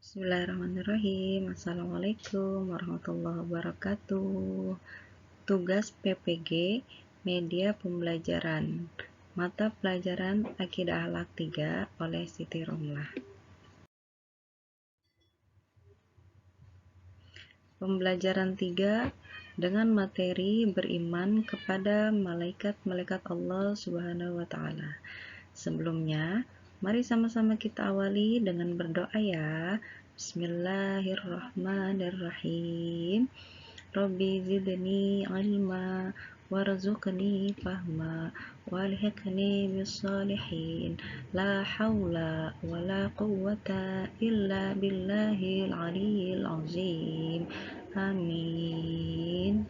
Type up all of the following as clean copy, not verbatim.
Bismillahirrahmanirrahim. Assalamualaikum warahmatullahi wabarakatuh. Tugas PPG Media Pembelajaran Mata Pelajaran Akidah Akhlak 3 oleh Siti Romlah. Pembelajaran 3 dengan materi beriman kepada malaikat-malaikat Allah Subhanahu wa taala. Sebelumnya, mari sama-sama kita awali dengan berdoa ya. Bismillahirrahmanirrahim. Rabbi zidni ilma warzuqni fahma walhiqni bis-shalihin. La haula wala quwwata illa billahil aliyyil azim. Amin.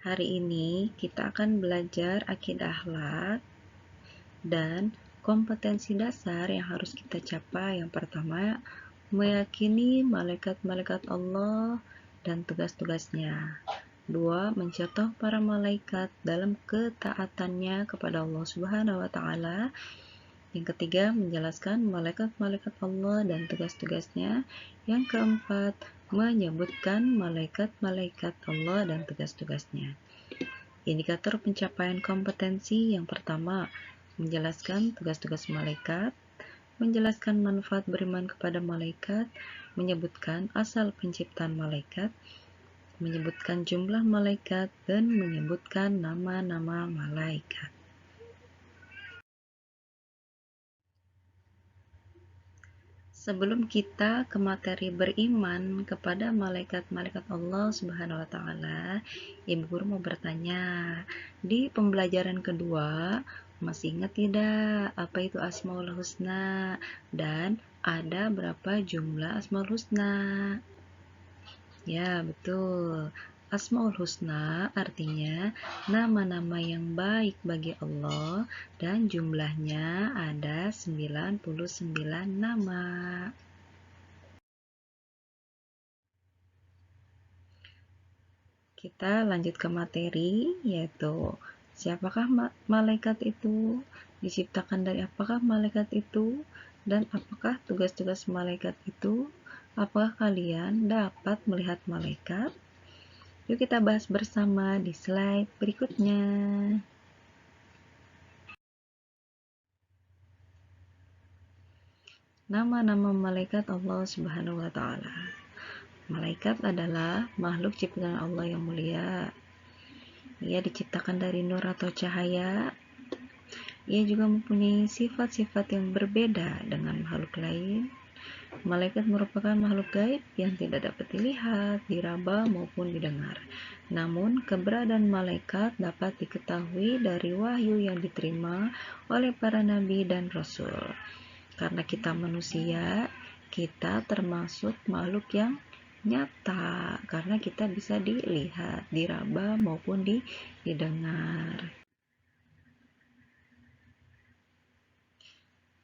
Hari ini kita akan belajar akidah akhlak dan kompetensi dasar yang harus kita capai. Yang pertama, meyakini malaikat-malaikat Allah dan tugas-tugasnya. 2. Mencontoh para malaikat dalam ketaatannya kepada Allah Subhanahu wa taala. Yang ketiga, menjelaskan malaikat-malaikat Allah dan tugas-tugasnya. Yang keempat, menyebutkan malaikat-malaikat Allah dan tugas-tugasnya. Indikator pencapaian kompetensi yang pertama, menjelaskan tugas-tugas malaikat, menjelaskan manfaat beriman kepada malaikat, menyebutkan asal penciptaan malaikat, menyebutkan jumlah malaikat, dan menyebutkan nama-nama malaikat. Sebelum kita ke materi beriman kepada malaikat-malaikat Allah Subhanahu wa taala, Ibu Guru mau bertanya, di pembelajaran kedua masih ingat tidak apa itu Asmaul Husna dan ada berapa jumlah Asmaul Husna? Ya, betul. Asmaul Husna artinya nama-nama yang baik bagi Allah dan jumlahnya ada 99 nama. Kita lanjut ke materi, yaitu siapakah malaikat itu, diciptakan dari apakah malaikat itu, dan apakah tugas-tugas malaikat itu. Apakah kalian dapat melihat malaikat? Yuk kita bahas bersama di slide berikutnya. Nama-nama malaikat Allah Subhanahu wa taala. Malaikat adalah makhluk ciptaan Allah yang mulia. Ia diciptakan dari nur atau cahaya. Ia juga mempunyai sifat-sifat yang berbeda dengan makhluk lain. Malaikat merupakan makhluk gaib yang tidak dapat dilihat, diraba maupun didengar. Namun, keberadaan malaikat dapat diketahui dari wahyu yang diterima oleh para nabi dan rasul. Karena kita manusia, kita termasuk makhluk yang nyata karena kita bisa dilihat, diraba maupun didengar.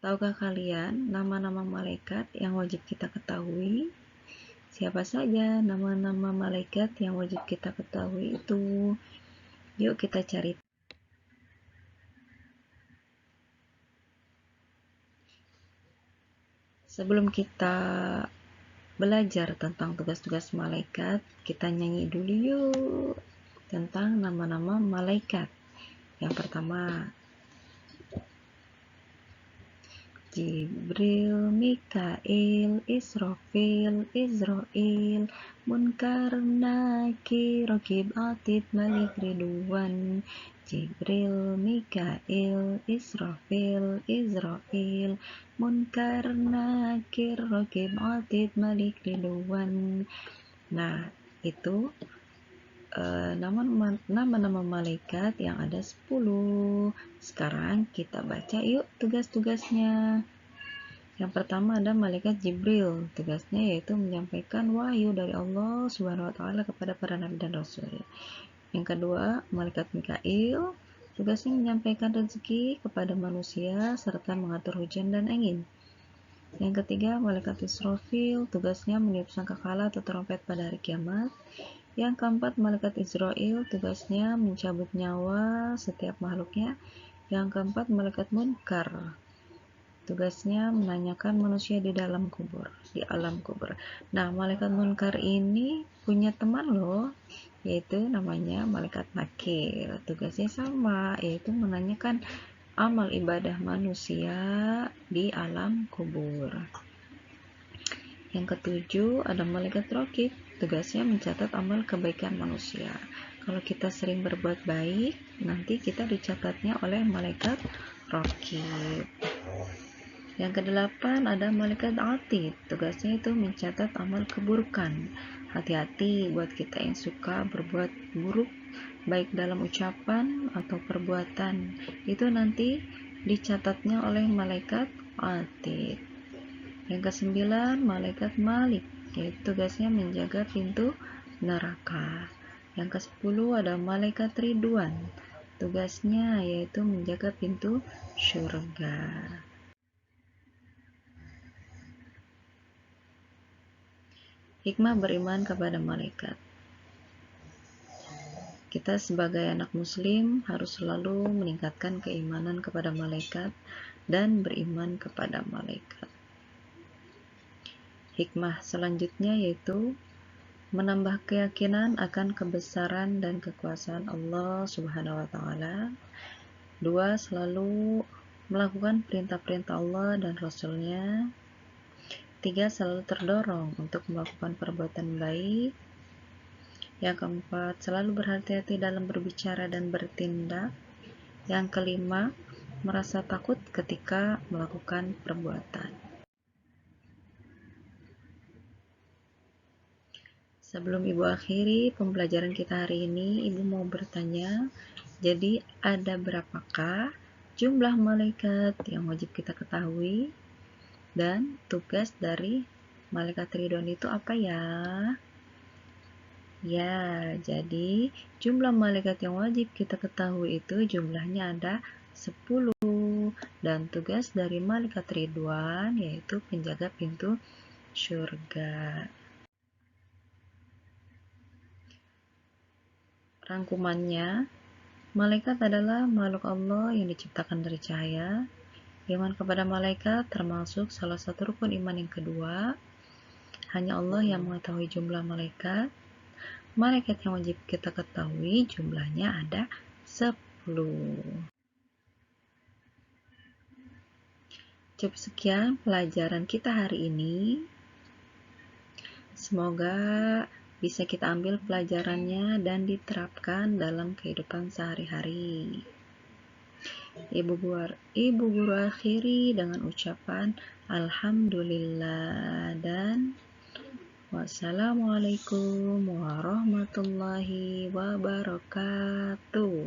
Tahukah kalian nama-nama malaikat yang wajib kita ketahui? Siapa saja nama-nama malaikat yang wajib kita ketahui itu? Yuk kita cari. Sebelum kita belajar tentang tugas-tugas malaikat, kita nyanyi dulu yuk tentang nama-nama malaikat. Yang pertama, Jibril, Mikail, Israfil, Izrail, Munkar, Nakir, Raqib, Atid, Malik, Ridwan. Jibril, Mikail, Israfil, Izrail, Munkar, Nakir, Raqib, Atid, Malik, Ridwan. Nah, itu nama-nama malaikat yang ada 10. Sekarang kita baca yuk tugas-tugasnya. Yang pertama ada malaikat Jibril. Tugasnya yaitu menyampaikan wahyu dari Allah Subhanahu wa taala kepada para nabi dan rasul. Yang kedua, malaikat Mikail. Tugasnya menyampaikan rezeki kepada manusia serta mengatur hujan dan angin. Yang ketiga, malaikat Israfil. Tugasnya meniup sangkakala atau trompet pada hari kiamat. Yang keempat, malaikat Israel, tugasnya mencabut nyawa setiap makhluknya. Yang keempat, malaikat Munkar, tugasnya menanyakan manusia di dalam kubur, di alam kubur. Nah, malaikat munkar ini punya teman loh, yaitu namanya malaikat nakir. Tugasnya sama, yaitu menanyakan amal ibadah manusia di alam kubur. Yang ketujuh, ada malaikat raqib. Tugasnya mencatat amal kebaikan manusia. Kalau kita sering berbuat baik, nanti kita dicatatnya oleh malaikat raqib. Yang kedelapan, ada malaikat atid. Tugasnya itu mencatat amal keburukan. Hati-hati buat kita yang suka berbuat buruk, baik dalam ucapan atau perbuatan. Itu nanti dicatatnya oleh malaikat atid. Yang kesembilan, malaikat malik, yaitu tugasnya menjaga pintu neraka. Yang kesepuluh, ada malaikat ridwan. Tugasnya yaitu menjaga pintu surga. Hikmah beriman kepada malaikat. Kita sebagai anak muslim harus selalu meningkatkan keimanan kepada malaikat dan beriman kepada malaikat. Hikmah selanjutnya yaitu menambah keyakinan akan kebesaran dan kekuasaan Allah Subhanahu wa taala. 2. Selalu melakukan perintah-perintah Allah dan Rasul-Nya. 3. Selalu terdorong untuk melakukan perbuatan baik. Yang keempat, selalu berhati-hati dalam berbicara dan bertindak. Yang kelima, merasa takut ketika melakukan perbuatan. Sebelum Ibu akhiri pembelajaran kita hari ini, Ibu mau bertanya, jadi ada berapakah jumlah malaikat yang wajib kita ketahui? Dan tugas dari malaikat ridwan itu apa ya? Ya, jadi jumlah malaikat yang wajib kita ketahui itu jumlahnya ada 10. Dan tugas dari malaikat ridwan yaitu penjaga pintu surga. Rangkumannya, malaikat adalah makhluk Allah yang diciptakan dari cahaya. Iman kepada malaikat termasuk salah satu rukun iman yang kedua. Hanya Allah yang mengetahui jumlah malaikat. Malaikat yang wajib kita ketahui jumlahnya ada 10. Cukup sekian pelajaran kita hari ini. Semoga bisa kita ambil pelajarannya dan diterapkan dalam kehidupan sehari-hari. Ibu guru akhiri dengan ucapan Alhamdulillah dan wassalamualaikum warahmatullahi wabarakatuh.